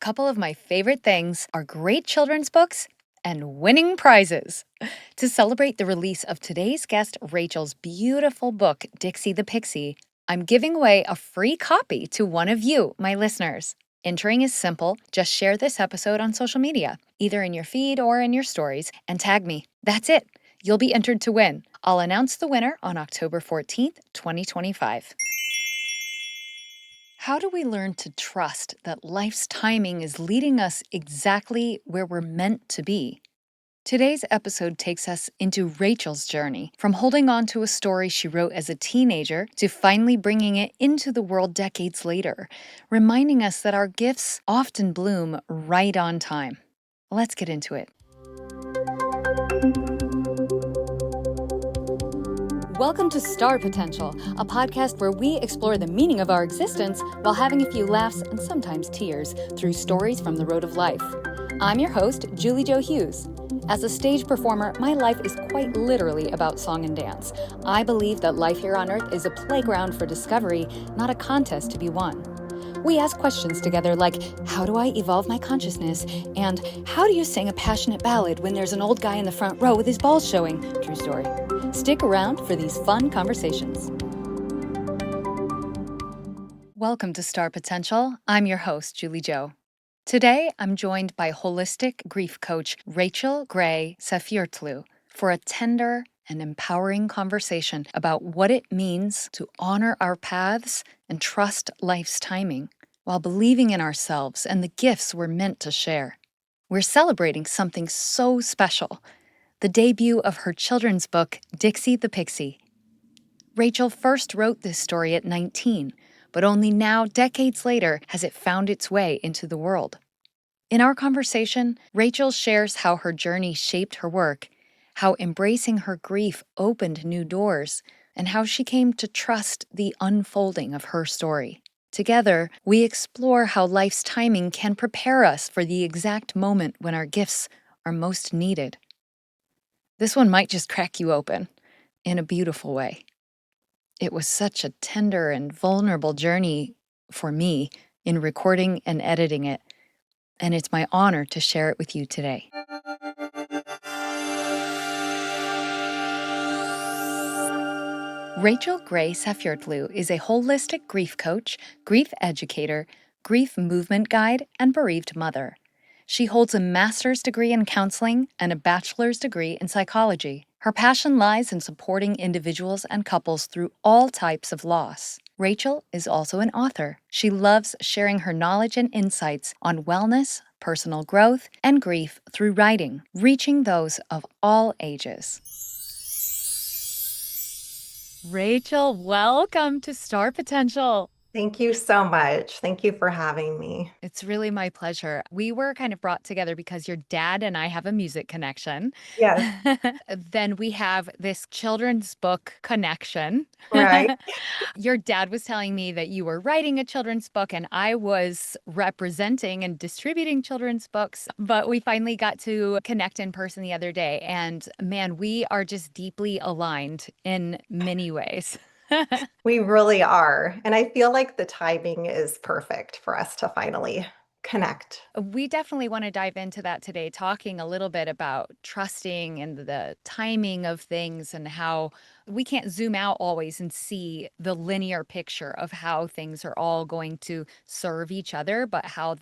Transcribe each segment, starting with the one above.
a couple of my favorite things are great children's books and winning prizes. To celebrate the release of today's guest, Rachel's beautiful book, Dixy the Pixy, I'm giving away a free copy to one of you, my listeners. Entering is simple. Just share this episode on social media, either in your feed or in your stories, and tag me. That's it. You'll be entered to win. I'll announce the winner on October 14th, 2025. How do we learn to trust that life's timing is leading us exactly where we're meant to be? Today's episode takes us into Rachel's journey, from holding on to a story she wrote as a teenager to finally bringing it into the world decades later, reminding us that our gifts often bloom right on time. Let's get into it. Welcome to Star Potential, a podcast where we explore the meaning of our existence while having a few laughs and sometimes tears through stories from the road of life. I'm your host, Julie Jo Hughes. As a stage performer, my life is quite literally about song and dance. I believe that life here on Earth is a playground for discovery, not a contest to be won. We ask questions together like, how do I evolve my consciousness? And how do you sing a passionate ballad when there's an old guy in the front row with his balls showing? True story. Stick around for these fun conversations. Welcome to Star Potential. I'm your host, Julie Jo. Today, I'm joined by holistic grief coach Rachel Gray Safyurtlu for a tender and empowering conversation about what it means to honor our paths and trust life's timing while believing in ourselves and the gifts we're meant to share. We're celebrating something so special, the debut of her children's book, Dixy the Pixy. Rachel first wrote this story at 19, but only now, decades later, has it found its way into the world. In our conversation, Rachel shares how her journey shaped her work, how embracing her grief opened new doors, and how she came to trust the unfolding of her story. Together, we explore how life's timing can prepare us for the exact moment when our gifts are most needed. This one might just crack you open in a beautiful way. It was such a tender and vulnerable journey for me in recording and editing it, and it's my honor to share it with you today. Rachel Gray Safyurtlu is a holistic grief coach, grief educator, grief movement guide, and bereaved mother. She holds a master's degree in counseling and a bachelor's degree in psychology. Her passion lies in supporting individuals and couples through all types of loss. Rachel is also an author. She loves sharing her knowledge and insights on wellness, personal growth, and grief through writing, reaching those of all ages. Rachel, welcome to Star Potential. Thank you so much. Thank you for having me. It's really my pleasure. We were kind of brought together because your dad and I have a music connection. Yes, Then we have this children's book connection. right. Your dad was telling me that you were writing a children's book, and I was representing and distributing children's books. But we finally got to connect in person the other day. And man, we are just deeply aligned in many ways. We really are. And I feel like the timing is perfect for us to finally connect. We definitely want to dive into that today, talking a little bit about trusting and the timing of things and how we can't zoom out always and see the linear picture of how things are all going to serve each other, but how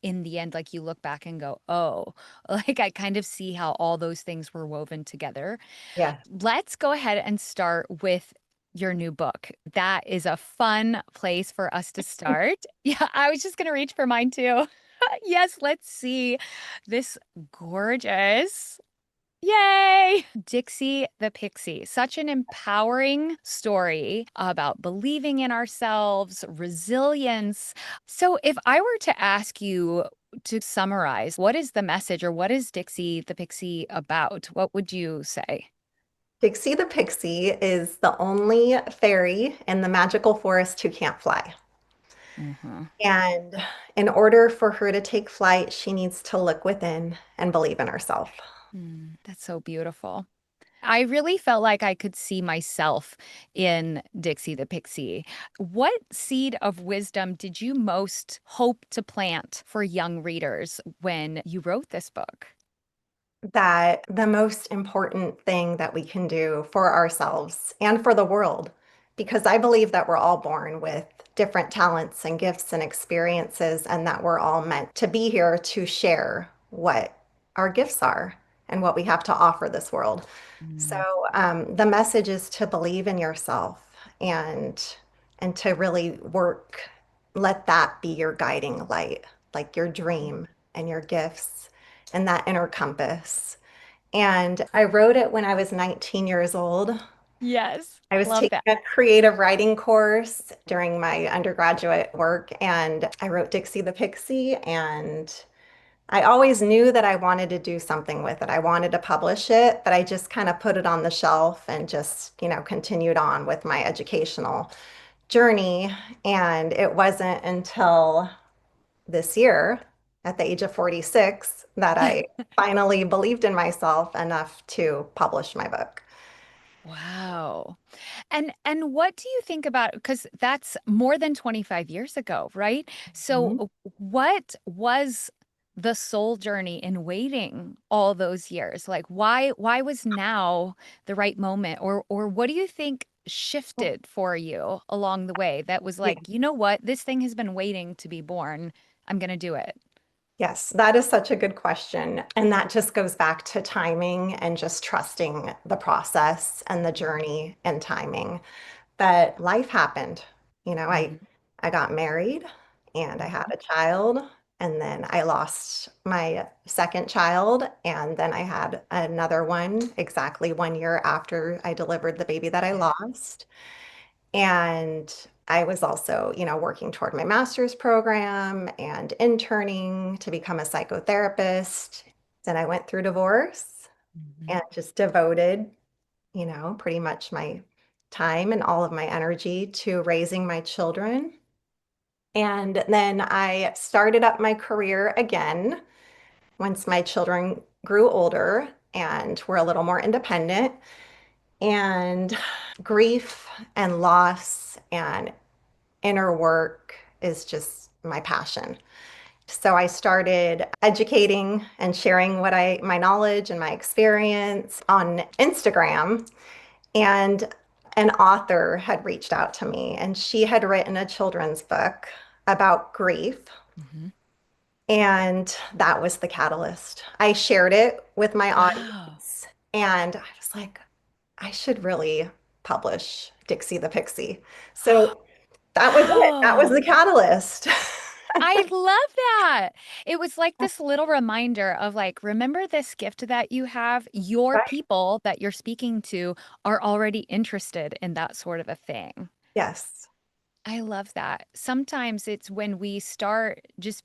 in the end, like you look back and go, oh, like I kind of see how all those things were woven together. Yes. Let's go ahead and start with your new book. That is a fun place for us to start. Yeah, I was just going to reach for mine too. Yes, let's see this gorgeous. Yay! Dixy the Pixy. Such an empowering story about believing in ourselves, resilience. So, if I were to ask you to summarize, what is the message or what is Dixy the Pixy about? What would you say? Dixie the Pixie is the only fairy in the magical forest who can't fly. Mhm. And in order for her to take flight, she needs to look within and believe in herself. That's so beautiful. I really felt like I could see myself in Dixie the Pixie. What seed of wisdom did you most hope to plant for young readers when you wrote this book? That the most important thing that we can do for ourselves and for the world, because I believe that we're all born with different talents and gifts and experiences, and that we're all meant to be here to share what our gifts are and what we have to offer this world. Mm, So the message is to believe in yourself and and to really work, let that be your guiding light, like your dream and your gifts and that inner compass. And I wrote it when I was 19 years old. yes, I was love taking that. a creative writing course during my undergraduate work, and I wrote Dixie the Pixie. And I always knew that I wanted to do something with it. I wanted to publish it, but I just kind of put it on the shelf and just, continued on with my educational journey. And it wasn't until this year, at the age of 46, that I finally believed in myself enough to publish my book. Wow. And what do you think about, because that's more than 25 years ago, right? So Mhm. what was the soul journey in waiting all those years? Like why was now the right moment? Or what do you think shifted for you along the way that was Yeah. like, you know what, this thing has been waiting to be born. I'm gonna do it. Yes, that is such a good question. And that just goes back to timing and just trusting the process and the journey and timing. But life happened. You know, I Mhm. I got married and I had Mhm. a child, and then I lost my second child, and then I had another one exactly 1 year after I delivered the baby that I Yeah. lost. And I was also, working toward my master's program and interning to become a psychotherapist. Then I went through divorce Mhm. and just devoted, pretty much my time and all of my energy to raising my children. And then I started up my career again once my children grew older and were a little more independent. And grief and loss and inner work is just my passion. So I started educating and sharing my knowledge and my experience on Instagram. And an author had reached out to me, and she had written a children's book about grief. Mhm. And that was the catalyst. I shared it with my Wow. audience, and I was like, I should really publish Dixie the Pixie. So that was it. That was Wow. the catalyst. I love that. It was like this little reminder of like, remember this gift that you have? Your Right. people that you're speaking to are already interested in that sort of a thing. Yes, I love that. Sometimes it's when we start just,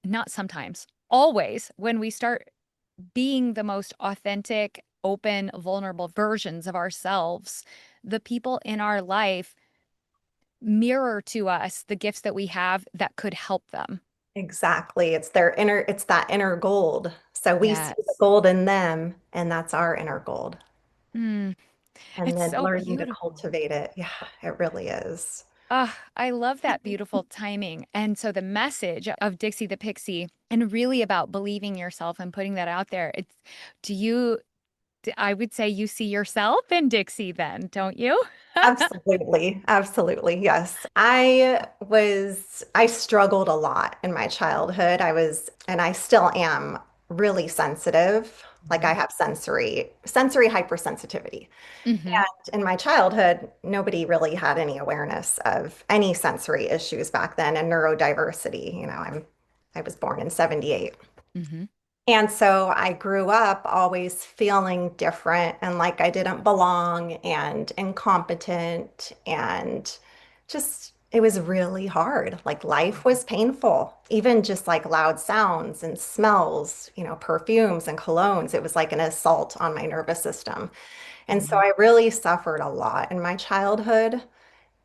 not sometimes, always when we start being the most authentic, open, vulnerable versions of ourselves, the people in our life mirror to us the gifts that we have that could help them. exactly. It's that inner gold. So we see the Yes. gold in them, and that's our inner gold. Mm, And it's then so learning to beautiful. cultivate it. Yeah, it really is. Ah, I love that beautiful timing. And so the message of Dixie the Pixie and really about believing yourself and putting that out there. It's do you I would say you see yourself in Dixie then, don't you? Absolutely. Absolutely. Yes. I struggled a lot in my childhood. And I still am really sensitive. Like I Mhm. have sensory hypersensitivity. Mhm. In my childhood, nobody really had any awareness of any sensory issues back then and neurodiversity. I was born in 78. Mhm. And so I grew up always feeling different and like I didn't belong and incompetent, and just it was really hard. Like life was painful, even just like loud sounds and smells, perfumes and colognes. It was like an assault on my nervous system. And so Mhm. I really suffered a lot in my childhood.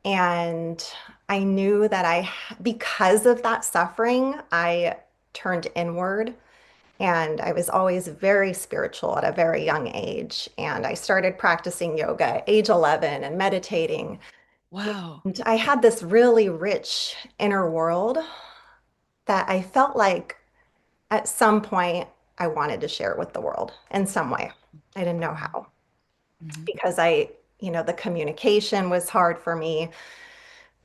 And I knew that because of that suffering, I turned inward And I was always very spiritual at a very young age. And I started practicing yoga at age 11 and meditating. Wow. And I had this really rich inner world that I felt like at some point I wanted to share with the world in some way. I didn't know how Mm-hmm. because the communication was hard for me.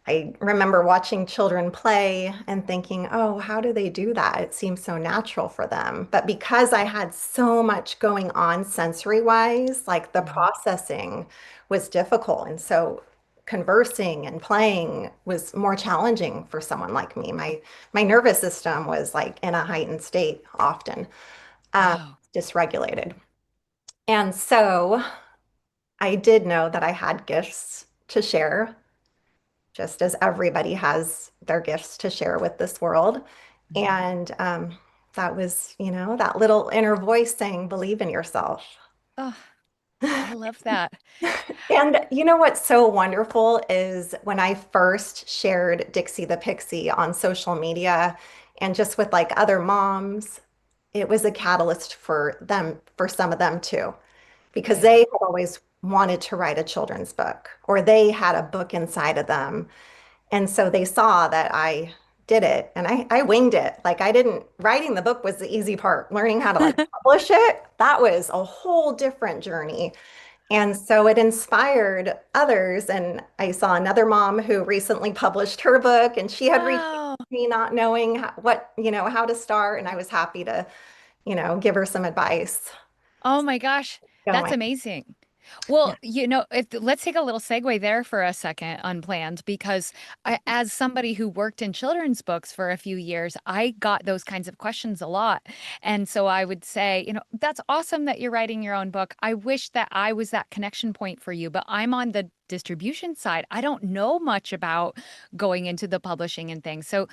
I remember watching children play and thinking, oh, how do they do that? It seems so natural for them. But because I had so much going on sensory wise, like the Hmm. processing was difficult. And so conversing and playing was more challenging for someone like me. My nervous system was like in a heightened state often, Wow. dysregulated. And so I did know that I had gifts to share just as everybody has their gifts to share with this world. Hmm. And that was, that little inner voice saying, believe in yourself. Oh, I love that. And you know what's so wonderful is when I first shared Dixie the Pixie on social media and just with like other moms, it was a catalyst for them, for some of them too, because Yeah. they had always wanted to write a children's book or they had a book inside of them. And so they saw that I did it and I winged it. Like I didn't, writing the book was the easy part. Learning how to like publish it, that was a whole different journey. And so it inspired others. And I saw another mom who recently published her book and she had reached out Wow. to me not knowing how to start. And I was happy to, give her some advice Oh my gosh, that's going. amazing. Yeah. Well, let's take a little segue there for a second, unplanned, because as somebody who worked in children's books for a few years, I got those kinds of questions a lot. And so I would say, that's awesome that you're writing your own book. I wish that I was that connection point for you, but I'm on the distribution side. I don't know much about going into the publishing and things. So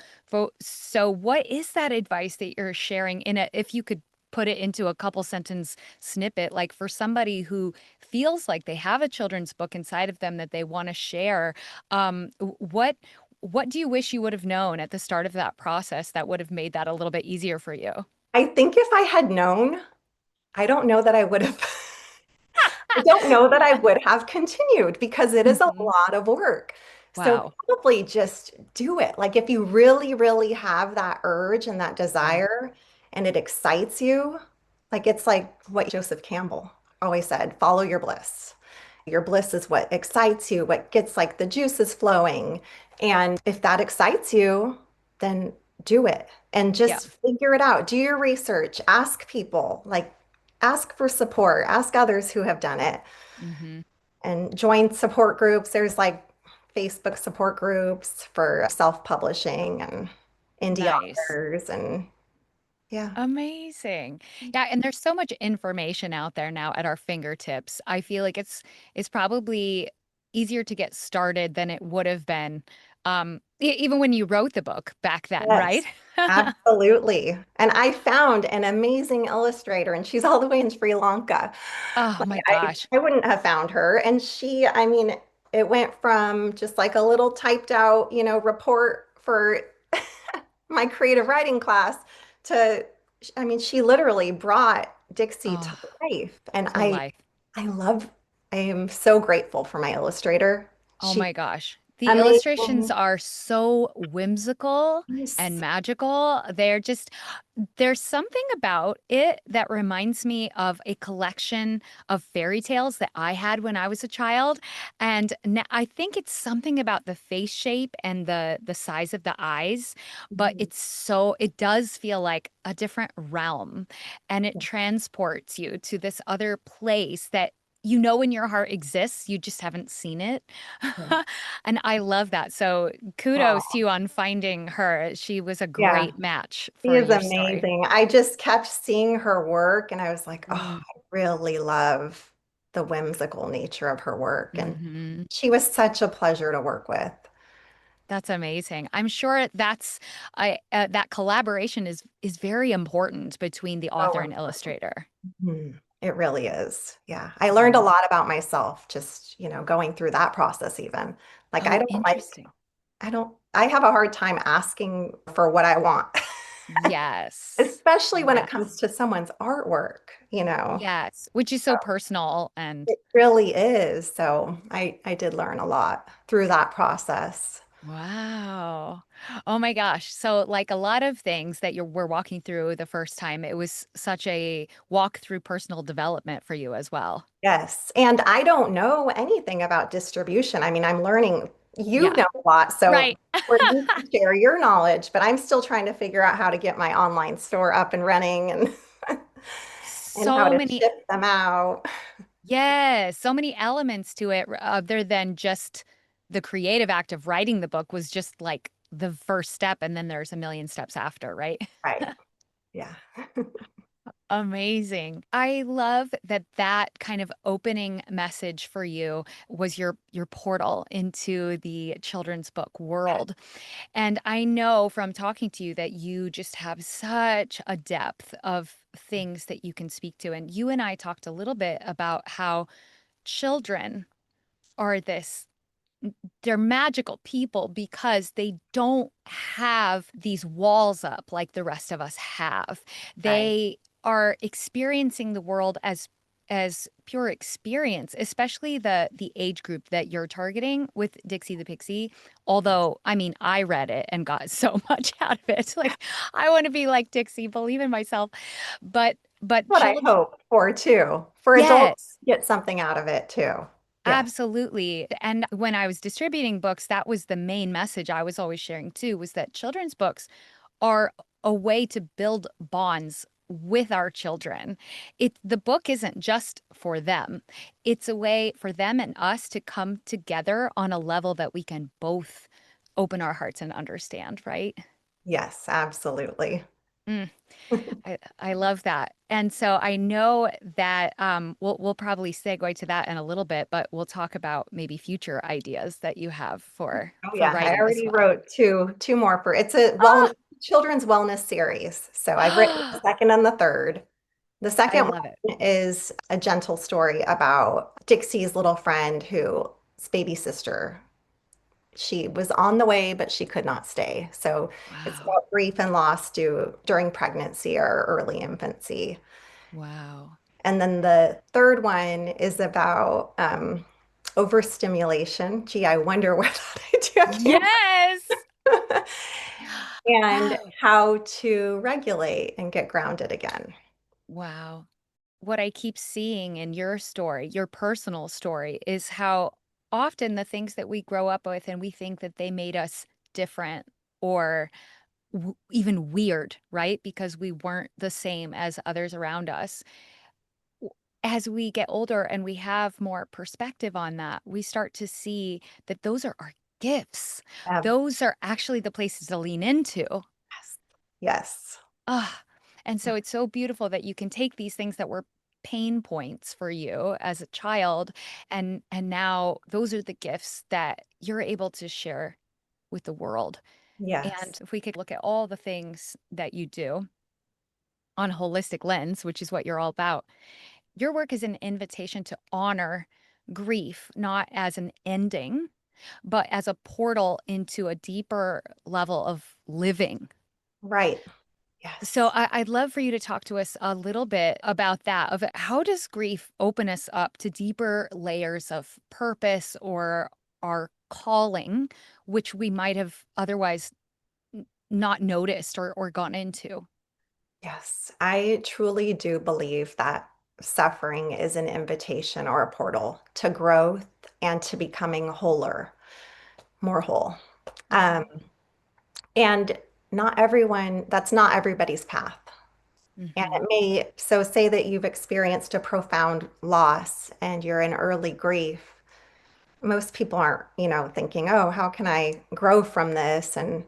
what is that advice that you're sharing if you could put it into a couple sentence snippet, like for somebody who feels like they have a children's book inside of them that they want to share, what do you wish you would have known at the start of that process that would have made that a little bit easier for you? I think if I had known, I don't know that I would have. I don't know that I would have continued because it is a Hmm. lot of work. So Wow. probably just do it. Like if you really, really have that urge and that Yeah. desire and it excites you, like it's like what Joseph Campbell always said, follow your bliss. Your bliss is what excites you, what gets like the juices flowing. And if that excites you, then do it and Yeah. just figure it out. Do your research, ask people, like ask for support, ask others who have done it Hmm. and join support groups. There's like Facebook support groups for self-publishing and indie Nice. authors and yeah. Amazing. Yeah, and there's so much information out there now at our fingertips. I feel like it's probably easier to get started than it would have been even when you wrote the book back then, right? Yes, absolutely. And I found an amazing illustrator, and she's all the way in Sri Lanka. Oh Like my I, gosh. I wouldn't have found her. And she, I mean, it went from just like a little typed out, report for my creative writing class to, I mean, she literally brought Dixie to Oh, life. And to life. I am so grateful for my illustrator. Oh She's my gosh. The illustrations amazing. are so whimsical and Yes. magical. There's something about it that reminds me of a collection of fairy tales that I had when I was a child. And I think it's something about the face shape and the size of the eyes, but Mhm. it does feel like a different realm, and it transports you to this other place that in your heart exists, you just haven't seen it. And I love that. So kudos to Oh, you on finding her. She was a yeah. great match She for is your story. amazing. I just kept seeing her work and I was like, oh, Mm. I really love the whimsical nature of her work. And Hmm. she was such a pleasure to work with. That's amazing. I'm sure that collaboration is very important between the author So and illustrator. it really is. Yeah. I learned a Mm. lot about myself just, going through that process even. Like Oh, interesting. I have a hard time asking for what I want. Yes. especially when it comes Yes. to someone's artwork, you know. Yes. Which is so personal and It really is. So I did learn a lot through that process. wow. Oh my gosh. So like a lot of things that we're walking through the first time, it was such a walk through personal development for you as well. Yes. And I don't know anything about distribution. I mean, I'm learning, you Yeah. know a lot, so Right. where you can share your knowledge, but I'm still trying to figure out how to get my online store up and running and and how So to many, ship them out. yes, so many elements to it other than just the creative act of writing the book was just like the first step, and then there's a million steps after, right? Right. Yeah. Amazing. I love that that kind of opening message for you was your portal into the children's book world. And I know from talking to you that you just have such a depth of things that you can speak to. And you and I talked a little bit about how children are this they're magical people because they don't have these walls up like the rest of us have. Right. They are experiencing the world as pure experience, especially the age group that you're targeting with Dixie the Pixie. Yes. Although, I mean, I read it and got so much out of it. Like, I want to be like Dixie, believe in myself. But What I children, hope for too, for adults yes. to get something out of it too. Yes. Absolutely. And when I was distributing books, that was the main message I was always sharing too, was that children's books are a way to build bonds with our children. The book isn't just for them. It's a way for them and us to come together on a level that we can both open our hearts and understand, right? Yes, absolutely. Mm. I love that. And so I know that we'll probably segue to that in a little bit, but we'll talk about maybe future ideas that you have Oh for yeah, I writing as already well. wrote two more for it's a Ah! children's wellness series. So I've written the second and the third. The I second love it. one is a gentle story about Dixie's little friend whose baby sister. She was on the way, but she could not stay. So it's Wow. about grief and loss due during pregnancy or early infancy. Wow. And then the third one is about overstimulation. Gee, I wonder what I do. I can't Yes. remember. And Oh, how to regulate and get grounded again. wow. What I keep seeing in your story, your personal story, is how often the things that we grow up with and we think that they made us different or even weird, right? Because we weren't the same as others around us. W- As we get older and we have more perspective on that, we start to see that those are our gifts. Um, Those are actually the places to lean into. yes. Yes. Ah, and so it's so beautiful that you can take these things that were pain points for you as a child and now those are the gifts that you're able to share with the world. Yes. And if we could look at all the things that you do on a holistic lens, which is what you're all about, your work is an invitation to honor grief, not as an ending, but as a portal into a deeper level of living. Right. So Yes. I'd love for you to talk to us a little bit about that, of how does grief open us up to deeper layers of purpose or our calling, which we might have otherwise not noticed or gone into. Yes. I truly do believe that suffering is an invitation or a portal to growth and to becoming wholer, more whole. Um, Mhm. and not everyone, that's not everybody's path. And Mhm. it may, so say that you've experienced a profound loss and you're in early grief. Most people aren't, thinking, oh, how can I grow from this? And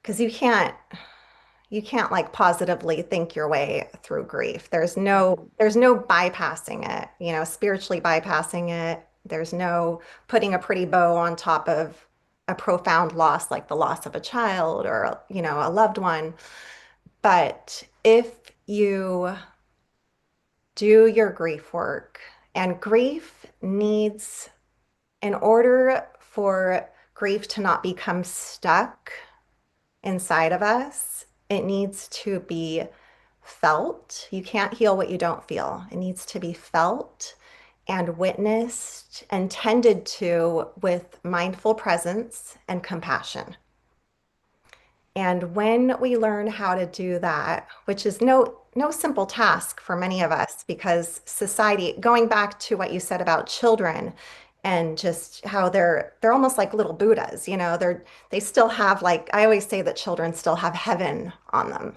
because you can't like positively think your way through grief. There's no Mhm. there's no bypassing it, spiritually bypassing it. There's no putting a pretty bow on top of a profound loss like the loss of a child or, a loved one. But if you do your grief work, and grief needs, in order for grief to not become stuck inside of us, It needs to be felt. You can't heal what you don't feel. It needs to be felt and witnessed and tended to with mindful presence and compassion. And when we learn how to do that, which is no simple task for many of us, because society, going back to what you said about children and just how they're almost like little Buddhas, they still have, like, I always say that children still have heaven on them.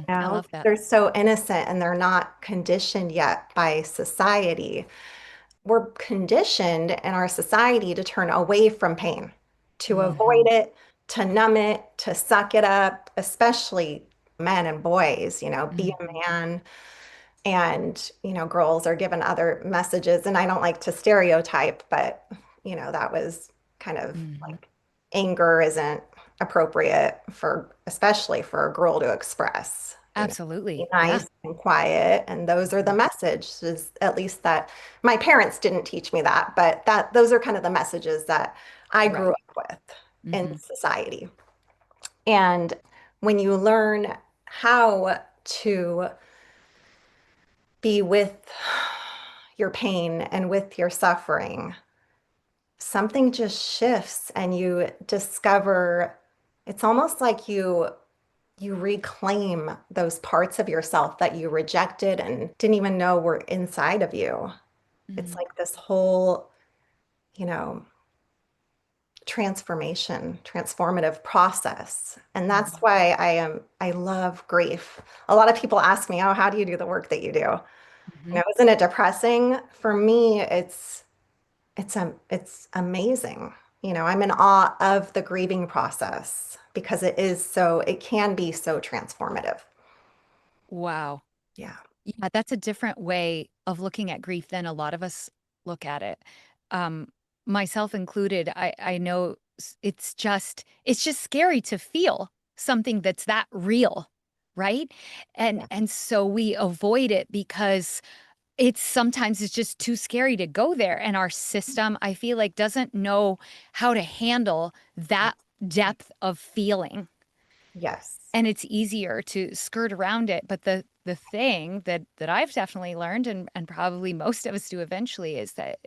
I love that. They're so innocent and they're not conditioned yet by society. We're conditioned in our society to turn away from pain, to avoid Hmm. it, to numb it, to suck it up, especially men and boys, be a Hmm. man. And, girls are given other messages. And I don't like to stereotype, but, that was kind of Hmm. like anger isn't appropriate for, especially for a girl to express, be Absolutely. Yeah. nice and quiet. And those are the messages, at least that my parents didn't teach me that, but those are kind of the messages that I grew Right. up with in Hmm. society. And when you learn how to be with your pain and with your suffering, something just shifts and you discover it's almost like you reclaim those parts of yourself that you rejected and didn't even know were inside of you. It's Hmm. like this whole, you know, transformative process. And that's Hmm. why I love grief. A lot of people ask me, "Oh, how do you do the work that you do?" Hmm. Isn't it depressing? For me, it's amazing. I'm in awe of the grieving process because it can be so transformative. Wow. Yeah. Yeah, that's a different way of looking at grief than a lot of us look at it. Um, Myself included, I know it's just scary to feel something that's that real, right? And Yeah. and so we avoid it because it's sometimes it's just too scary to go there. And our system, I feel like, doesn't know how to handle that depth of feeling, Yes. and it's easier to skirt around it. But the thing that I've definitely learned, and probably most of us do eventually, is that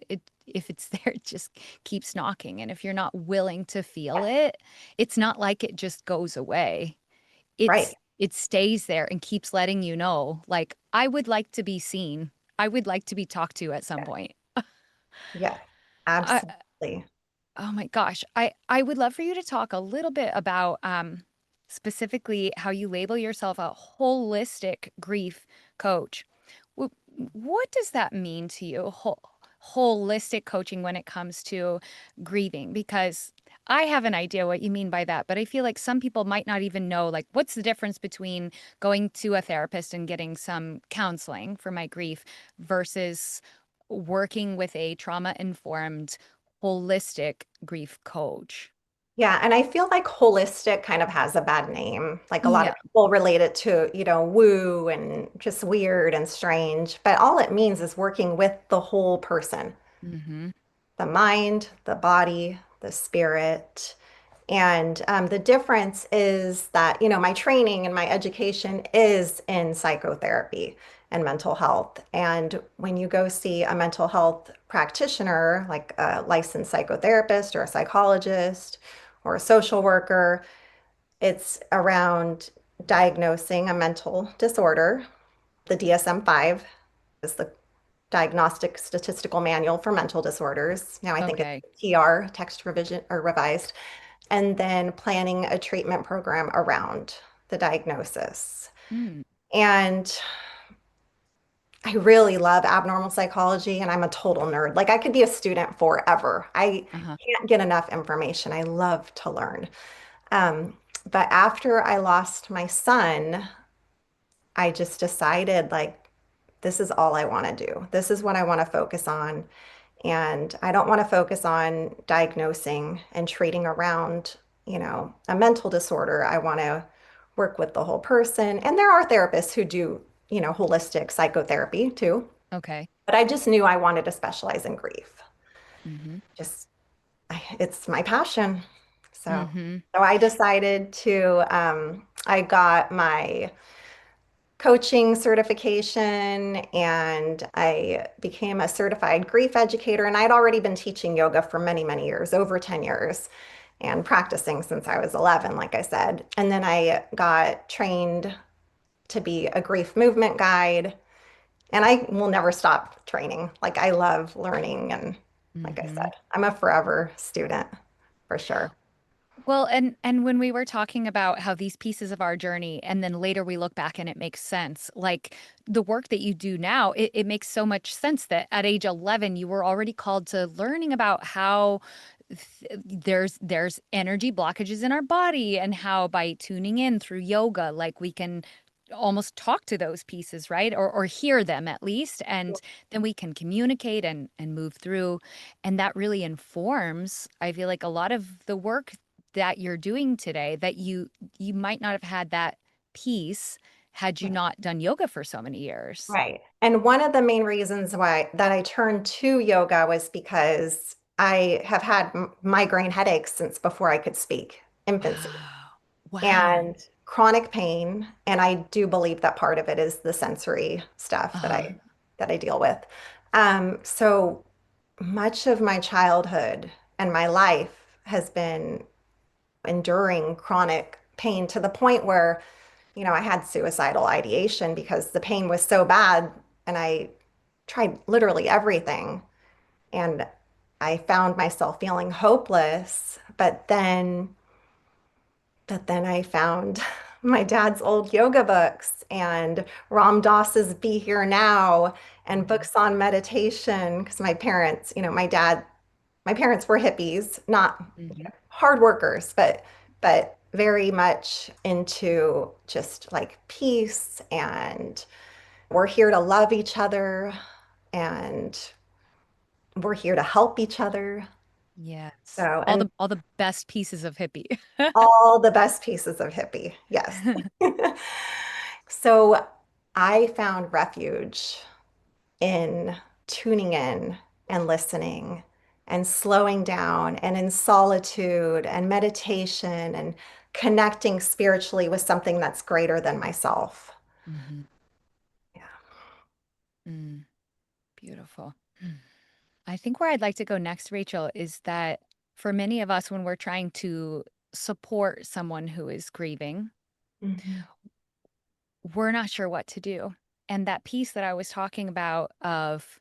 if it's there, it just keeps knocking. And if you're not willing to feel it, it's not like it just goes away. Right. It stays there and keeps letting you know, like, I would like to be seen. I would like to be talked to at some Yeah. point. Yeah. I, Absolutely. Oh my gosh. I would love for you to talk a little bit about specifically how you label yourself a holistic grief coach. Wh- What does that mean to you? Holistic coaching when it comes to grieving? Because I have an idea what you mean by that, but I feel like some people might not even know, like, what's the difference between going to a therapist and getting some counseling for my grief versus working with a trauma-informed holistic grief coach. Yeah, and I feel like holistic kind of has a bad name. Like a lot of Yeah. people relate it to, woo and just weird and strange. But all it means is working with the whole person, Hmm. the mind, the body, the spirit. And the difference is that, my training and my education is in psychotherapy and mental health. And when you go see a mental health practitioner, like a licensed psychotherapist or a psychologist or a social worker, it's around diagnosing a mental disorder. The DSM-5 is the Diagnostic Statistical Manual for Mental Disorders. Now I think it's Okay. TR, text revision or revised, and then planning a treatment program around the diagnosis. Mm. And I really love abnormal psychology and I'm a total nerd. Like I could be a student forever. I Uh-huh. can't get enough information. I love to learn. Um, but after I lost my son, I just decided like, this is all I want to do. This is what I want to focus on. And I don't want to focus on diagnosing and treating around, a mental disorder. I want to work with the whole person. And there are therapists who do, holistic psychotherapy too. Okay. But I just knew I wanted to specialize in grief. Hmm. Just, it's my passion. Mm-hmm. So I decided to, I got my coaching certification and I became a certified grief educator. And I'd already been teaching yoga for many, many years, over 10 years, and practicing since I was 11, like I said. And then I got trained to be a grief movement guide. And I will never stop training. Like I love learning. And like I Mm-hmm. said, I'm a forever student for sure. Well, and when we were talking about how these pieces of our journey, and then later we look back and it makes sense. Like the work that you do now, it makes so much sense that at age 11 you were already called to learning about how there's energy blockages in our body and how by tuning in through yoga, like we can almost talk to those pieces, right? Or hear them at least, and then we can communicate and move through. And that really informs, I feel like, a lot of the work that you're doing today, that you might not have had that piece had you not done yoga for so many years. Right. And one of the main reasons why that I turned to yoga was because I have had migraine headaches since before I could speak, infancy, Wow. Wow. and chronic pain. And I do believe that part of it is the sensory stuff Uh-huh. that I deal with. So much of my childhood and my life has been enduring chronic pain to the point where, I had suicidal ideation because the pain was so bad and I tried literally everything. And I found myself feeling hopeless. But then I found my dad's old yoga books and Ram Dass's Be Here Now and Mhm. books on meditation because my parents were hippies, not Mhm. hard workers, but very much into just like peace, and we're here to love each other, and we're here to help each other. Yes. So, All and the best pieces of hippie. all the best pieces of hippie. Yes. So I found refuge in tuning in and listening and slowing down and in solitude and meditation and connecting spiritually with something that's greater than myself. Mhm. Yeah. Mm, beautiful. I think where I'd like to go next, Rachel, is that for many of us, when we're trying to support someone who is grieving, Mhm. we're not sure what to do. And that piece that I was talking about of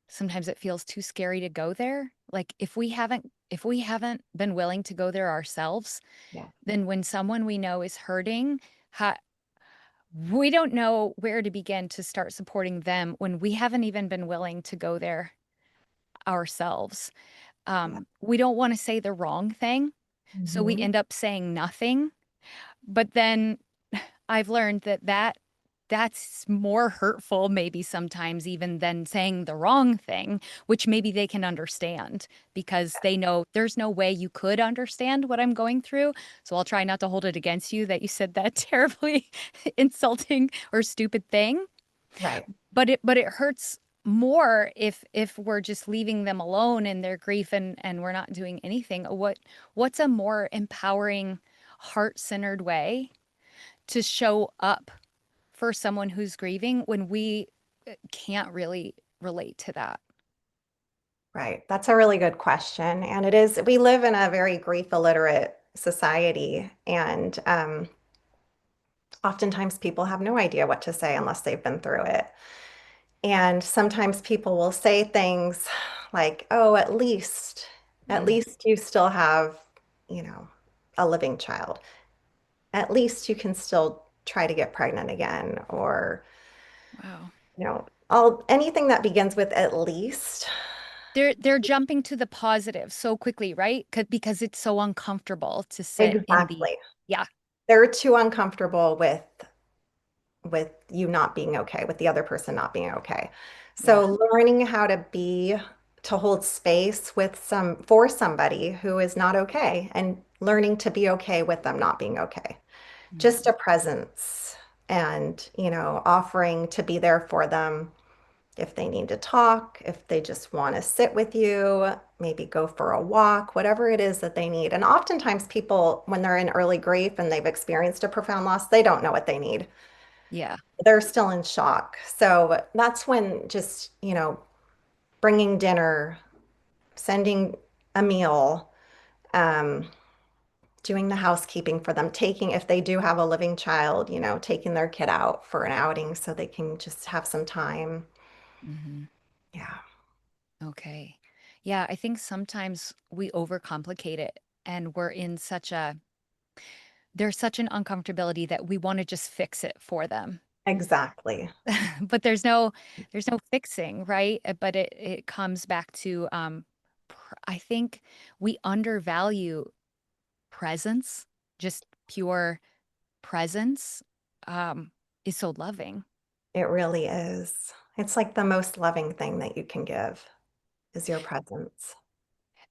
sometimes it feels too scary to go there. Like if we haven't been willing to go there ourselves, Yeah. then when someone we know is hurting, how, we don't know where to begin to start supporting them when we haven't even been willing to go there ourselves. Yeah. We don't want to say the wrong thing, so we Mhm. end up saying nothing. But then I've learned that's more hurtful maybe sometimes even than saying the wrong thing, which maybe they can understand because they know there's no way you could understand what I'm going through. So I'll try not to hold it against you that you said that terribly insulting or stupid thing. Right. But it hurts more if we're just leaving them alone in their grief and we're not doing anything. What's a more empowering, heart-centered way to show up for someone who's grieving when we can't really relate to that? Right. That's a really good question. And it is, we live in a very grief illiterate society. And oftentimes people have no idea what to say unless they've been through it. And sometimes people will say things like, oh, at Mm, least you still have, you know, a living child. At least you can still try to get pregnant again, or, wow. all anything that begins with at least. They're jumping to the positive so quickly, right? Because it's so uncomfortable to sit in the Exactly. yeah. They're too uncomfortable with you not being okay, with the other person not being okay. Yeah. So learning how to hold space with for somebody who is not okay, and learning to be okay with them not being okay. Just Mhm. a presence, and offering to be there for them if they need to talk, if they just want to sit with you, maybe go for a walk, whatever it is that they need. And oftentimes, people, when they're in early grief and they've experienced a profound loss, they don't know what they need. Yeah. They're still in shock. So that's when just, bringing dinner, sending a meal, um, doing the housekeeping for them, taking, if they do have a living child, taking their kid out for an outing so they can just have some time. Hmm. Yeah, Okay. Yeah, I think sometimes we overcomplicate it and we're in there's such an uncomfortability that we want to just fix it for them. exactly. But there's no fixing, right? But it comes back to I think we undervalue presence, just pure presence um is so loving. It really is. It's like the most loving thing that you can give is your presence.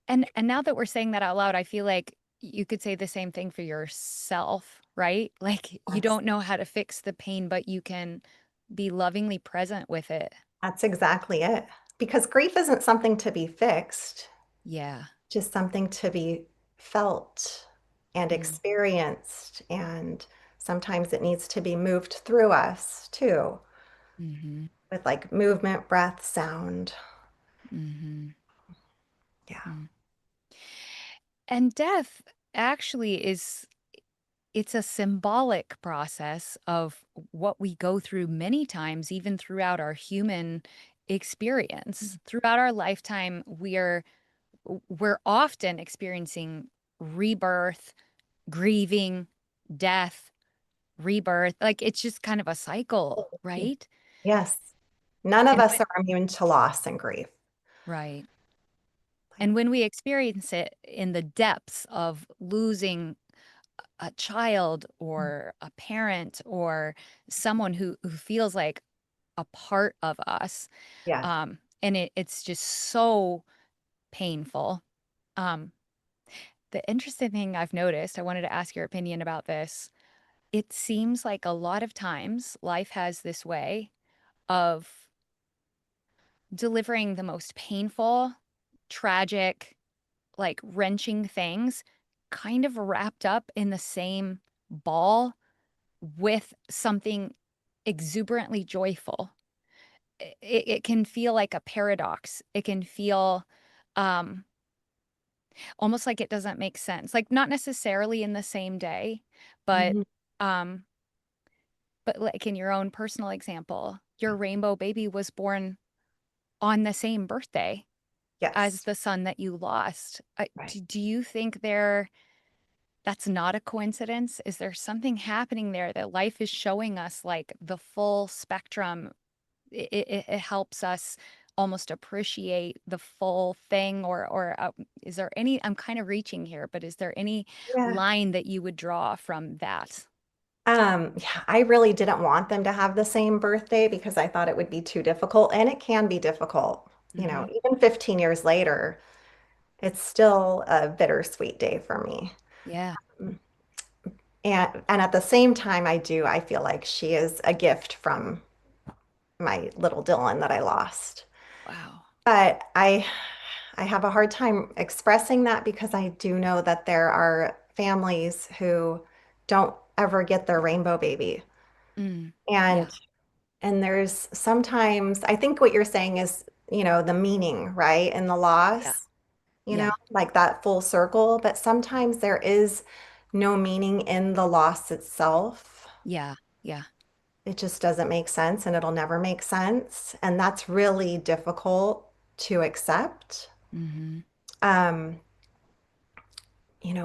And now that we're saying that out loud, I feel like you could say the same thing for yourself, right? Like you Yes, don't know how to fix the pain, but you can be lovingly present with it. that's exactly it. Because grief isn't something to be fixed, Yeah. just something to be felt and Mm. experienced. And sometimes it needs to be moved through us too, Mm-hmm. with like movement, breath, sound. Mm-hmm. Yeah, Mm. And death actually is it's a symbolic process of what we go through many times, even throughout our human experience. Throughout our lifetime, we're often experiencing rebirth, grieving, death, rebirth. Like it's just kind of a cycle, right? yes. None of And us are immune to loss and grief. right. Like, And when we experience it in the depths of losing a child or a parent or someone who feels like a part of us, yes. and it's just so painful. Um, the interesting thing I've noticed, I wanted to ask your opinion about this. It seems like a lot of times life has this way of delivering the most painful, tragic, like wrenching things kind of wrapped up in the same ball with something exuberantly joyful. It can feel like a paradox. It can feel um, almost like it doesn't make sense. Like not necessarily in the same day, but Mhm. um, but like in your own personal example, your rainbow baby was born on the same birthday as Yes. the son that you lost. Right. Do you think that's not a coincidence? Is there something happening there that life is showing us like the full spectrum? It helps us almost appreciate the full thing or is there any I'm kind of reaching here, but is there any Yeah. line that you would draw from that? Yeah, I really didn't want them to have the same birthday because I thought it would be too difficult, and it can be difficult. Hmm. Even 15 years later, it's still a bittersweet day for me. Yeah. Mm. And at the same time, I feel like she is a gift from my little Dylan that I lost. Wow. But I have a hard time expressing that because I do know that there are families who don't ever get their rainbow baby. Mm. And Yeah. and there's sometimes I think what you're saying is, the meaning, right? And the Yeah. loss, Yeah. like that full circle, but sometimes there is no meaning in the loss itself. Yeah. Yeah. It just doesn't make sense and it'll never make sense. And that's really difficult to accept. Hmm. Um,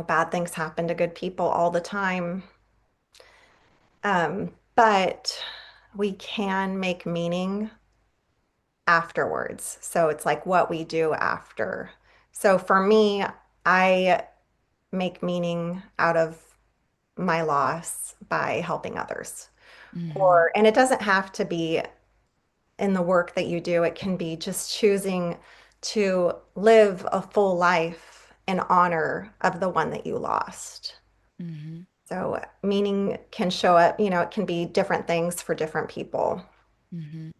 bad things happen to good people all the time. But we can make meaning afterwards. So it's like what we do after. So for me, I make meaning out of my loss by helping others. Hmm. And it doesn't have to be in the work that you do, it can be just choosing to live a full life in honor of the one that you lost. Hmm. So meaning can show up, it can be different things for different people. Hmm.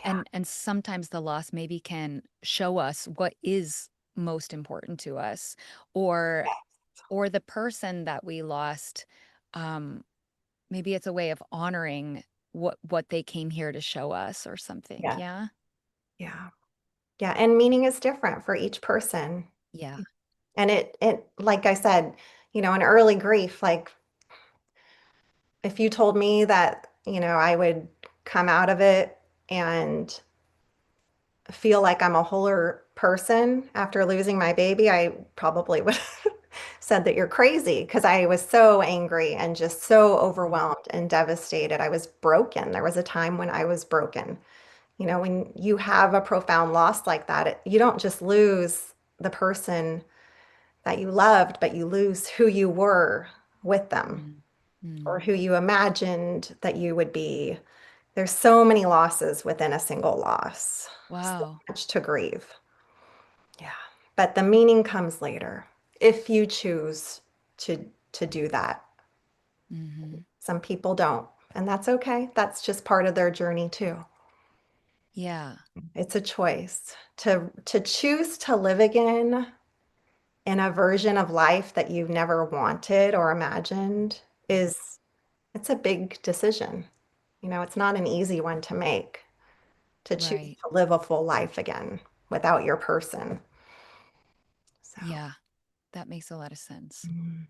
Yeah. And sometimes the loss maybe can show us what is most important to us, or the person that we lost, um, maybe it's a way of honoring what they came here to show us or something. Yeah. Yeah. Yeah. Yeah. And meaning is different for each person. Yeah. And like I said, in early grief, like if you told me that, I would come out of it and feel like I'm a wholer person after losing my baby, I probably would have said that you're crazy because I was so angry and just so Mm. overwhelmed and devastated. I was broken. There was a time when I was broken. When you have a profound loss like that, you don't just lose the person that you loved, but you lose who you were with them Mm. Mm. or who you imagined that you would be. There's so many losses within a single loss, so Wow. much to grieve. Yeah. But the meaning comes later if you choose to do that. Hmm. Some people don't, and that's okay. That's just part of their journey too. Yeah. It's a choice to choose to live again in a version of life that you've never wanted or imagined is it's a big decision. It's not an easy one to make, to choose Right. to live a full life again without your person. So, Yeah. That makes a lot of sense. mm.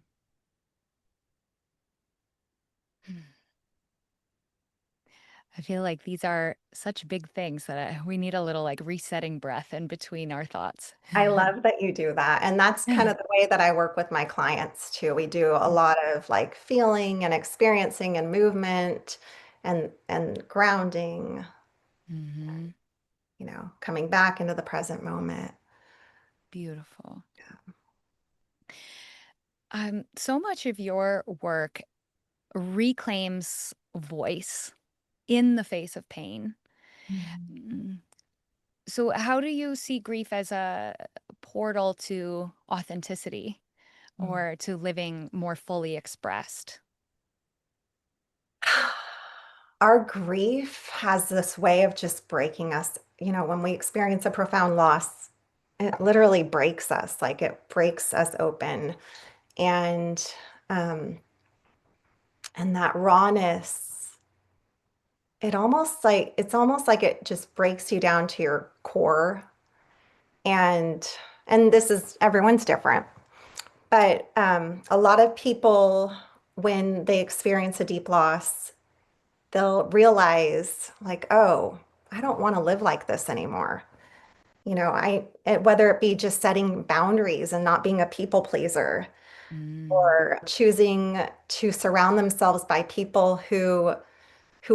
I feel like these are such big things that we need a little like resetting breath in between our thoughts. I love that you do that. And that's kind of the way that I work with my clients too. We do a lot of like feeling and experiencing and movement and grounding, Hmm. coming back into the present moment. Beautiful. So much of your work reclaims voice in the face of pain. Mhm. Mm. So, how do you see grief as a portal to authenticity Mm. or to living more fully expressed? Our grief has this way of just breaking us. When we experience a profound loss, it literally breaks us, like it breaks us open. And um, and that rawness, it's almost like it just breaks you down to your core. And this is everyone's different. But a lot of people, when they experience a deep loss, they'll realize like, oh, I don't want to live like this anymore. Whether it be just setting boundaries and not being a people pleaser, Mm. or choosing to surround themselves by people who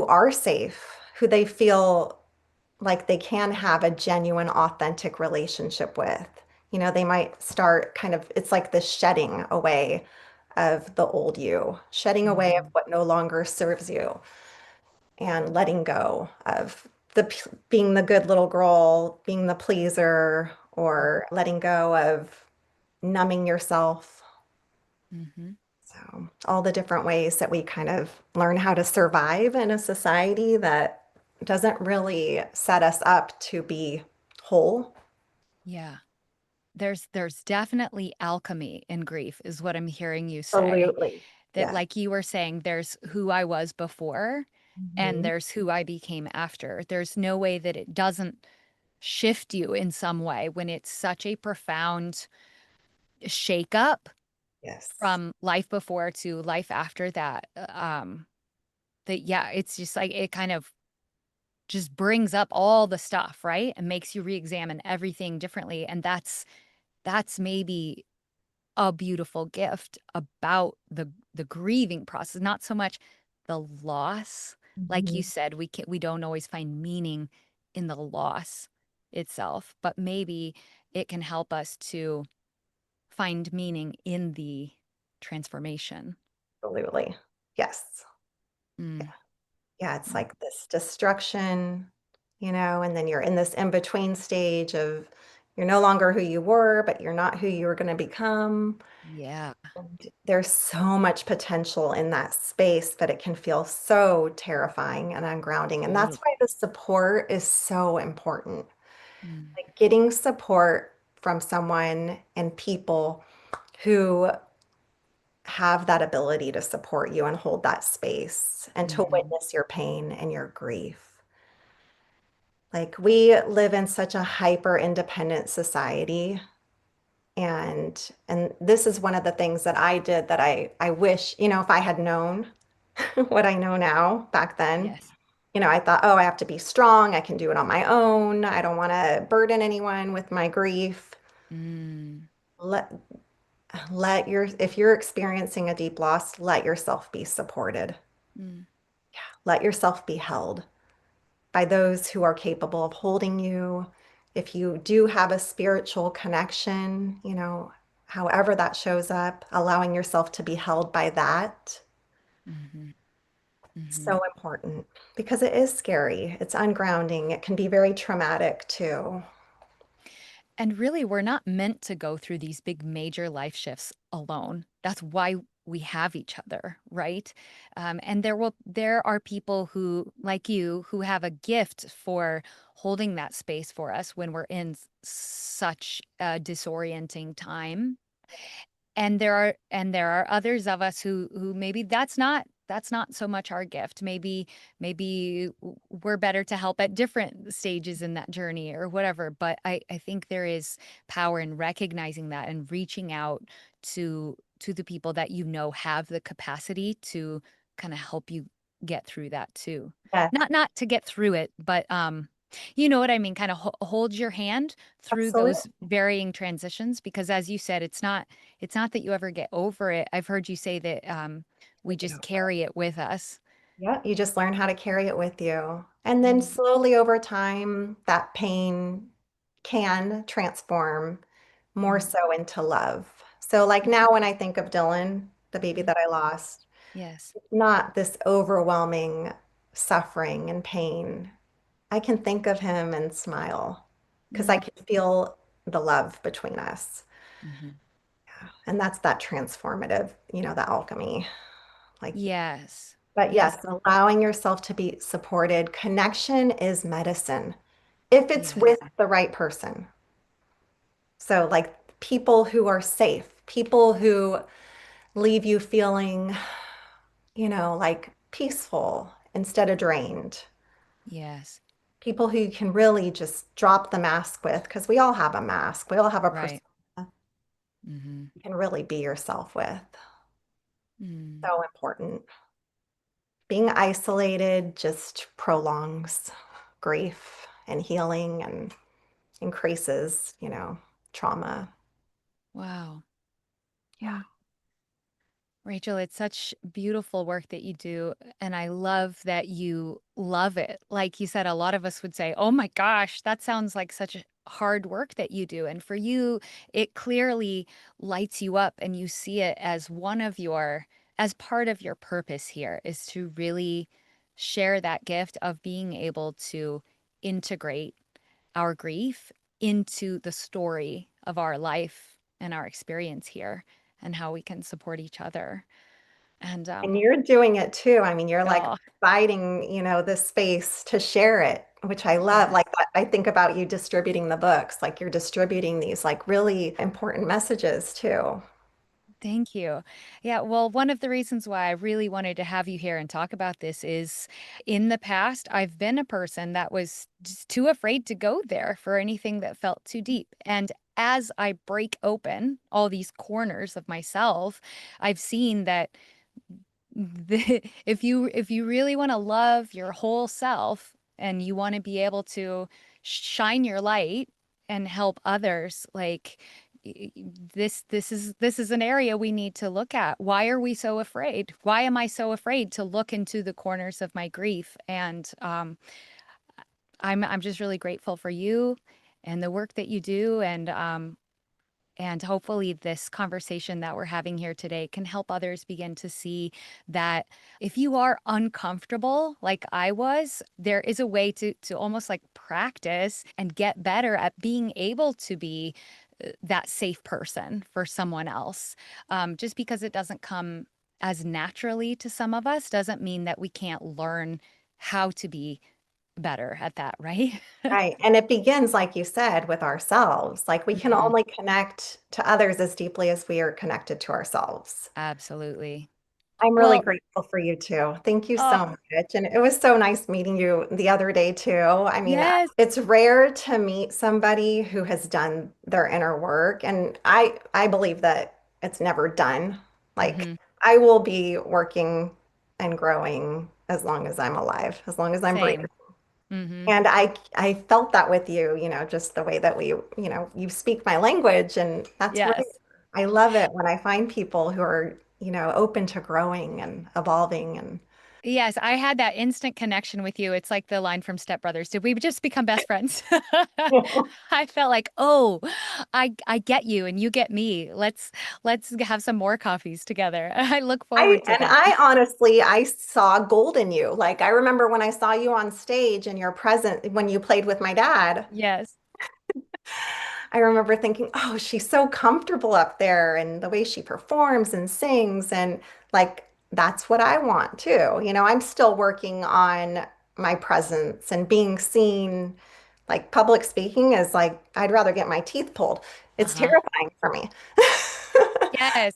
are safe, who they feel like they can have a genuine, authentic relationship with. They might start kind of, it's like the shedding away of the old you, shedding away of Mhm. what no longer serves you, and letting go of being the good little girl, being the pleaser, or letting go of numbing yourself. Mhm. So, all the different ways that we kind of learn how to survive in a society that doesn't really set us up to be whole. Yeah. There's definitely alchemy in grief is what I'm hearing you say. Absolutely. That Yes. like you were saying, there's who I was before and Mhm. there's who I became after. There's no way that it doesn't shift you in some way when it's such a profound shakeup Yes. from life before to life after that. That yeah, it's just like it kind of just brings up all the stuff, right? And makes you re-examine everything differently. And that's maybe a beautiful gift about the grieving process, not so much the loss. Like you Mhm. said, we don't always find meaning in the loss itself, but maybe it can help us to find meaning in the transformation. Absolutely. Yes. Mm. Yeah, it's Mm. like this destruction, and then you're in this in-between stage of You're no longer who you were, but you're not who you were going to become. Yeah. And there's so much potential in that space, but it can feel so terrifying and ungrounding. And that's Totally. why the support is so important. Mm, Like getting support from someone and people who have that ability to support you and hold that space and to mhm. witness your pain and your grief. Like we live in such a hyper independent society, and this is one of the things that I did that I wish, if I had known what I know now back then, Yes. I thought, oh, I have to be strong. I can do it on my own. I don't want to burden anyone with my grief. Mm, Let if you're experiencing a deep loss, let yourself be supported. mm, Let yourself be held by those who are capable of holding you. If you do have a spiritual connection, however that shows up, allowing yourself to be held by that, mhm, mhm. so important because it is scary. It's ungrounding. It can be very traumatic too. And really, we're not meant to go through these big major life shifts alone. That's why we have each other, right? And there are people who, like you, who have a gift for holding that space for us when we're in such a disorienting time. And there are others of us who maybe that's not so much our gift. Maybe we're better to help at different stages in that journey or whatever. But I think there is power in recognizing that and reaching out to the people that have the capacity to kind of help you get through that too. Yes, Not to get through it, but you know what I mean, kind of hold your hand through absolutely. those varying transitions because as you said, it's not that you ever get over it. I've heard you say that we We get just over it. carry it with us. Yeah, you just learn how to carry it with you. And then Mm, slowly over time, that pain can transform more mm, so into love. So, like now, when I think of Dylan, the baby mm. that I lost, Yes. not this overwhelming suffering and pain. I can think of him and smile because I Mm, can feel the love between us. mhm. And that's that transformative, the alchemy. Like, Yes. but Yes. yes, allowing yourself to be supported. Connection is medicine if it's Yes. with the right person. So, like people who are safe, people who leave you feeling, like peaceful instead of drained. Yes. People who you can really just drop the mask with, because we all have a mask, we all have a persona Right. Hmm. you can really be yourself with. Mm. So important. Being isolated just prolongs grief and healing and increases, trauma. Wow. Yeah. Rachel, it's such beautiful work that you do. And I love that you love it. Like you said, a lot of us would say, oh my gosh, that sounds like such hard work that you do. And for you, it clearly lights you up and you see it as as part of your purpose here is to really share that gift of being able to integrate our grief into the story of our life and our experience here and how we can support each other. And And you're doing it too. I mean, you're like oh, providing, this space to share it, which I love. yes. Like I think about you distributing the books, like you're distributing these like really important messages too. Thank you. Yeah, well, one of the reasons why I really wanted to have you here and talk about this is in the past, I've been a person that was just too afraid to go there for anything that felt too deep. And as I break open all these corners of myself, I've seen that if you really want to love your whole self and you want to be able to shine your light and help others like this is an area we need to look at. Why are we so afraid? Why am I so afraid to look into the corners of my grief? And I'm just really grateful for you and the work that you do, and And hopefully, this conversation that we're having here today can help others begin to see that if you are uncomfortable, like I was, there is a way to almost like practice and get better at being able to be that safe person for someone else. Just because it doesn't come as naturally to some of us doesn't mean that we can't learn how to be better at that, right? Right. And it begins, like you said, with ourselves. Like we can Mhm. only connect to others as deeply as we are connected to ourselves. Absolutely. I'm really Well, grateful for you too. Thank you oh, so much. And it was so nice meeting you the other day too. I mean, yes. it's rare to meet somebody who has done their inner work, and I believe that it's never done. Like Hmm. I will be working and growing as long as I'm alive, as long as I'm breathing. Same. Hmm. And I felt that with you, just the way that you speak my language, and that's rare. Yes. I love it when I find people who are, open to growing and evolving and Yes, I had that instant connection with you. It's like the line from Step Brothers. Did we just become best friends? I felt like, oh, I get you and you get me. Let's have some more coffees together. I look I forward to and that. I honestly I saw gold in you. Like I remember when I saw you on stage and your present when you played with my dad. Yes. I remember thinking, oh, she's so comfortable up there and the way she performs and sings. And like, that's what I want too. I'm still working on my presence and being seen. Like, public speaking is like, I'd rather get my teeth pulled. It's Uh-huh. terrifying for me. Yes.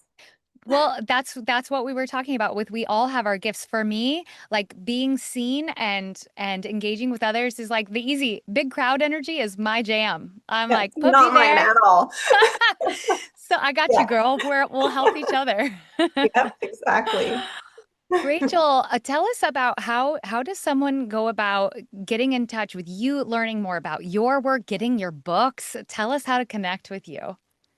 Well, that's what we were talking about with we all have our gifts. For me, like being seen and engaging with others is like the easy big crowd energy is my jam. I'm That's like, put me not mine there. at all. So I got you, Yeah. girl. We'll help each other. Yep, exactly. Rachel, tell us about how does someone go about getting in touch with you, learning more about your work, getting your books? Tell us how to connect with you.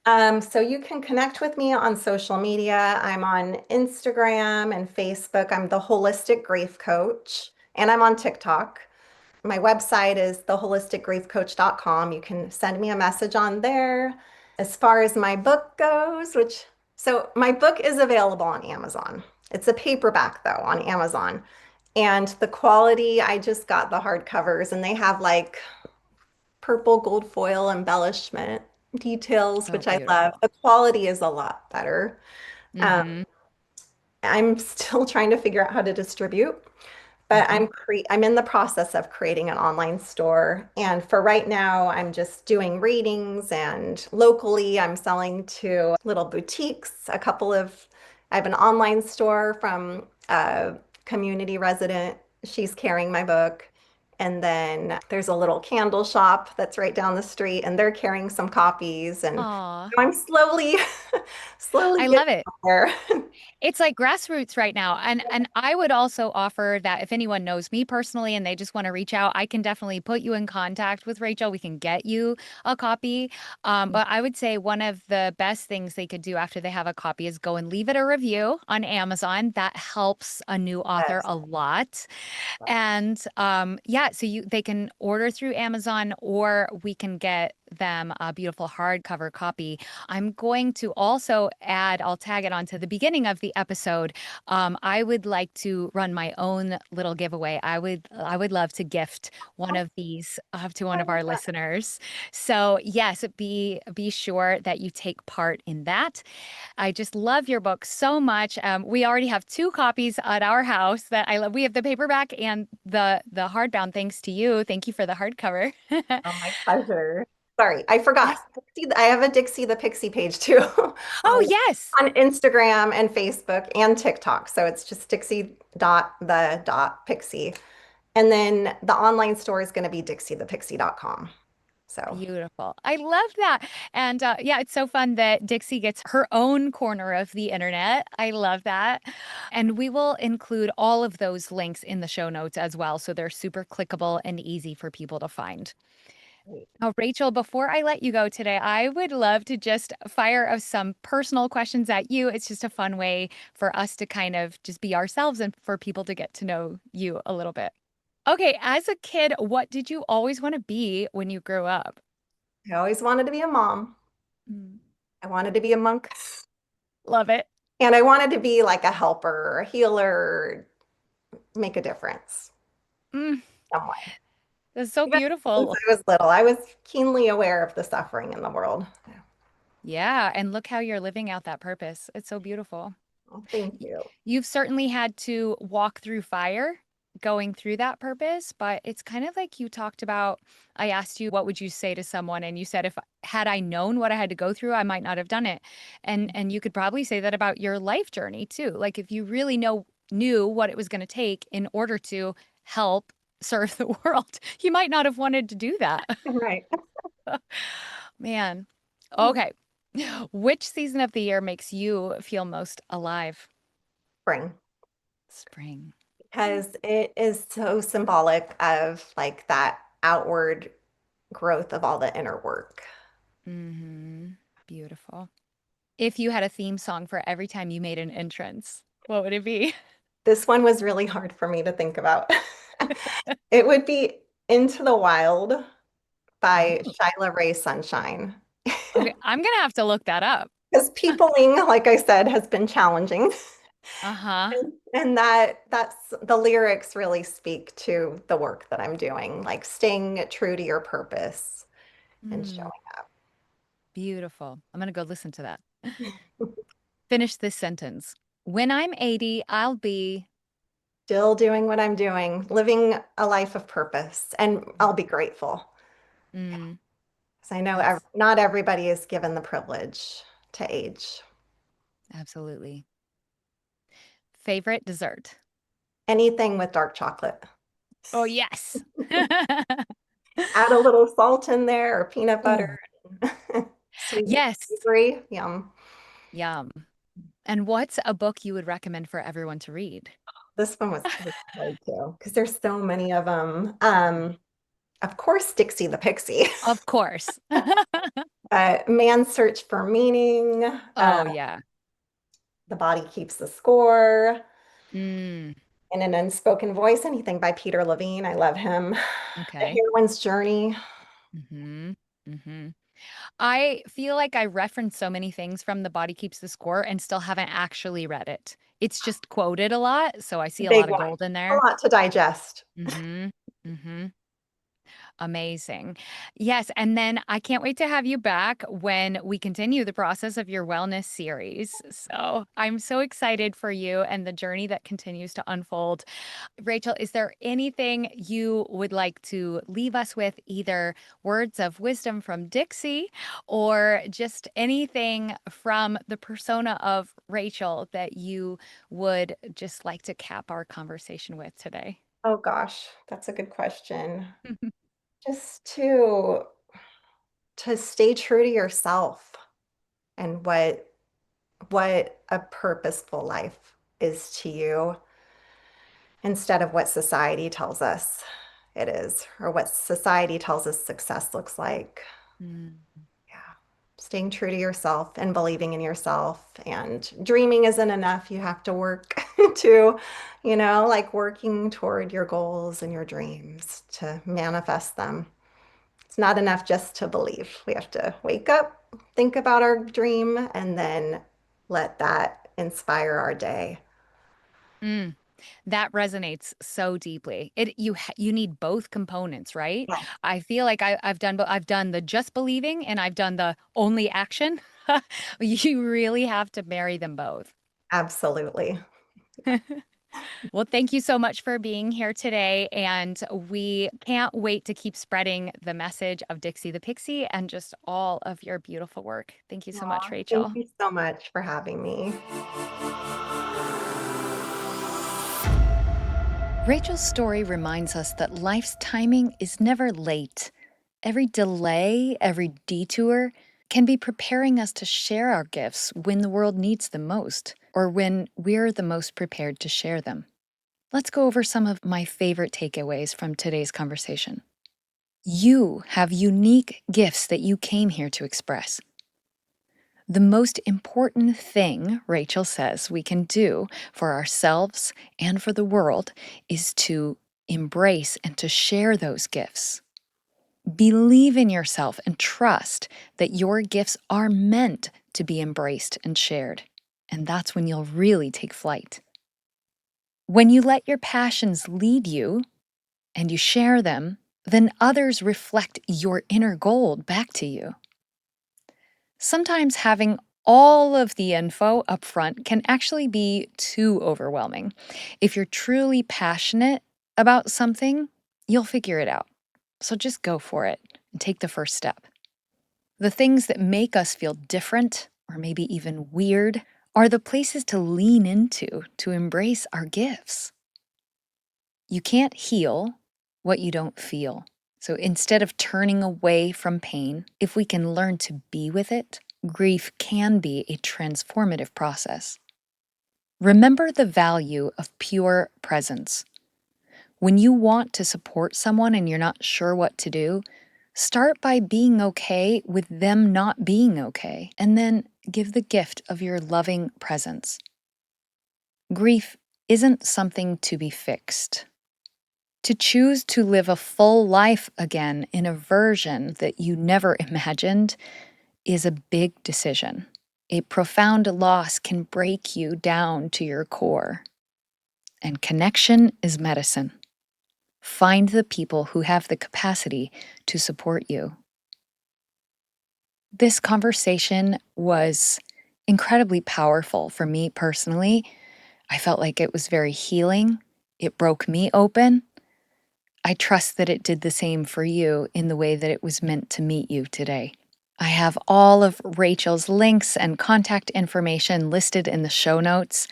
So you can connect with me on social media. I'm on Instagram and Facebook. I'm the Holistic Grief Coach, and I'm on TikTok. My website is theholisticgriefcoach.com. You can send me a message on there. As far as my book goes, so my book is available on Amazon. It's a paperback though on Amazon. And the quality, I just got the hardcovers and they have like purple gold foil embellishment details, So which I love. beautiful. The quality is a lot better. Um, Mm-hmm. I'm still trying to figure out how to distribute, but Mm-hmm. I'm in the process of creating an online store. And for right now, I'm just doing readings and locally I'm selling to little boutiques, I have an online store from a community resident. She's carrying my book. And then there's a little candle shop that's right down the street and they're carrying some copies. And Aw, so I'm slowly, slowly I getting love it. there. It's like grassroots right now. And I would also offer that if anyone knows me personally and they just want to reach out, I can definitely put you in contact with Rachel. We can get you a copy. But I would say one of the best things they could do after they have a copy is go and leave it a review on Amazon. That helps a new author Yes. a lot. And yeah, so they can order through Amazon or we can get them a beautiful hardcover copy. I'm going to also add, I'll tag it onto the beginning of the episode. I would like to run my own little giveaway. I would love to gift one of these to one I of love our that. listeners. So yes, be sure that you take part in that. I just love your book so much. We already have two copies at our house that I love. We have the paperback and the hardbound. Thanks to you. Thank you for the hardcover. Oh, my pleasure. Sorry, I forgot. Yes. I have a Dixie the Pixie page too Oh, on yes. on Instagram and Facebook and TikTok. So it's just Dixie.the.pixie. And then the online store is going to be dixiethepixie.com. So Beautiful. I love that. And yeah, it's so fun that Dixie gets her own corner of the internet. I love that. And we will include all of those links in the show notes as well. So they're super clickable and easy for people to find. Now, Rachel, before I let you go today, I would love to just fire of some personal questions at you. It's just a fun way for us to kind of just be ourselves and for people to get to know you a little bit. Okay, as a kid, what did you always want to be when you grew up? I always wanted to be a mom. Mm. I wanted to be a monk. Love it. And I wanted to be like a helper, a healer, make a difference Mm, some way. that's so Even since beautiful. I was little, I was keenly aware of the suffering in the world. Yeah, and look how you're living out that purpose. It's so beautiful. Well, thank Y- you. You've certainly had to walk through fire going through that purpose, but it's kind of like you talked about. I asked you, what would you say to someone? And you said, if had I known what I had to go through, I might not have done it. And you could probably say that about your life journey too. Like if you really knew what it was going to take in order to help serve the world, you might not have wanted to do that. Right. Man. Okay. Which season of the year makes you feel most alive? Spring, Spring. because it is so symbolic of like that outward growth of all the inner work. Mm-hmm. Beautiful. If you had a theme song for every time you made an entrance, what would it be? This one was really hard for me to think about. It would be Into the Wild by Oh, Shyla Ray Sunshine. okay. I'm gonna have to look that up. Because peopling, like I said, has been challenging. Uh-huh. And that's the lyrics really speak to the work that I'm doing, like staying true to your purpose and showing Mm, up. beautiful. I'm gonna go listen to that. Finish this sentence. When I'm 80, I'll be. Still doing what I'm doing, living a life of purpose, and I'll be grateful. Mm, Because I know that's not everybody is given the privilege to age. absolutely. Favorite dessert? Anything with dark chocolate. Oh, yes. Add a little salt in there or peanut butter. Ooh, Sweet and yes. savory. Yum. Yum. And what's a book you would recommend for everyone to read? This one was hard too, because there's so many of them. Of course, Dixie the Pixie. Of course. Man's Search for Meaning. Oh, yeah. The Body Keeps the Score. Mm, In an Unspoken Voice, anything by Peter Levine. I love him. The okay. Heroine's Journey. Mm-hmm. Mm-hmm. I feel like I reference so many things from The Body Keeps the Score and still haven't actually read it. It's just quoted a lot, so I see a Big lot of one. gold in A there. lot to digest. Mm-hmm. Mm-hmm. Amazing. Yes, and then I can't wait to have you back when we continue the process of your wellness series. So I'm so excited for you and the journey that continues to unfold. Rachel, is there anything you would like to leave us with, either words of wisdom from Dixie or just anything from the persona of Rachel that you would just like to cap our conversation with today? Oh gosh, that's a good question. Just to stay true to yourself and what a purposeful life is to you instead of what society tells us it is or what society tells us success looks like. Mm, Yeah. Staying true to yourself and believing in yourself. And dreaming isn't enough. You have to work to, like working toward your goals and your dreams to manifest them. It's not enough just to believe. We have to wake up, think about our dream, and then let that inspire our day. mm. That resonates so deeply. You need both components, right? Yeah, I feel like I've done the just believing and I've done the only action. You really have to marry them both. absolutely. Well, thank you so much for being here today. And we can't wait to keep spreading the message of Dixie the Pixie and just all of your beautiful work. Thank you so much, Aw, thank Rachel. you so much for having me. Rachel's story reminds us that life's timing is never late. Every delay, every detour can be preparing us to share our gifts when the world needs them most, or when we're the most prepared to share them. Let's go over some of my favorite takeaways from today's conversation. You have unique gifts that you came here to express. The most important thing, Rachel says, we can do for ourselves and for the world is to embrace and to share those gifts. Believe in yourself and trust that your gifts are meant to be embraced and shared. And that's when you'll really take flight. When you let your passions lead you and you share them, then others reflect your inner gold back to you. Sometimes having all of the info up front can actually be too overwhelming. If you're truly passionate about something, you'll figure it out. So just go for it and take the first step. The things that make us feel different or maybe even weird are the places to lean into to embrace our gifts. You can't heal what you don't feel. So instead of turning away from pain, if we can learn to be with it, grief can be a transformative process. Remember the value of pure presence. When you want to support someone and you're not sure what to do, start by being okay with them not being okay, and then give the gift of your loving presence. Grief isn't something to be fixed. To choose to live a full life again in a version that you never imagined is a big decision. A profound loss can break you down to your core. And connection is medicine. Find the people who have the capacity to support you. This conversation was incredibly powerful for me personally. I felt like it was very healing. It broke me open. I trust that it did the same for you in the way that it was meant to meet you today. I have all of Rachel's links and contact information listed in the show notes.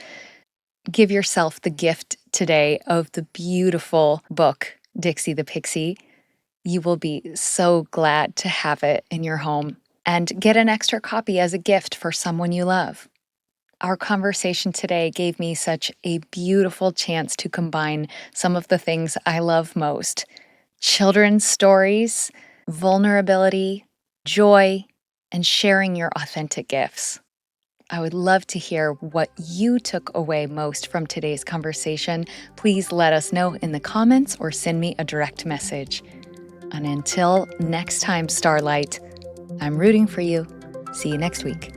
Give yourself the gift today of the beautiful book, Dixy the Pixy. You will be so glad to have it in your home. And get an extra copy as a gift for someone you love. Our conversation today gave me such a beautiful chance to combine some of the things I love most: children's stories, vulnerability, joy, and sharing your authentic gifts. I would love to hear what you took away most from today's conversation. Please let us know in the comments or send me a direct message. And until next time, Starlight, I'm rooting for you. See you next week.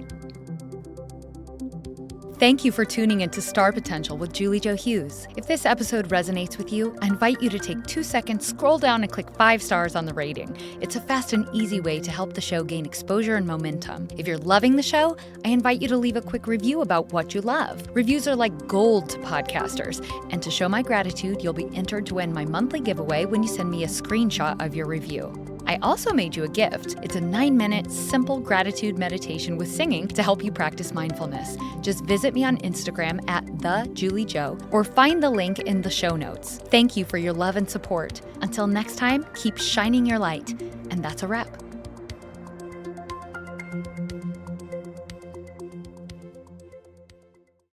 Thank you for tuning into Star Potential with Julie Jo Hughes. If this episode resonates with you, I invite you to take 2 seconds, scroll down, and click 5 stars on the rating. It's a fast and easy way to help the show gain exposure and momentum. If you're loving the show, I invite you to leave a quick review about what you love. Reviews are like gold to podcasters. And to show my gratitude, you'll be entered to win my monthly giveaway when you send me a screenshot of your review. I also made you a gift. It's a 9-minute, simple gratitude meditation with singing to help you practice mindfulness. Just visit me on Instagram at @TheJulieJo or find the link in the show notes. Thank you for your love and support. Until next time, keep shining your light. And that's a wrap.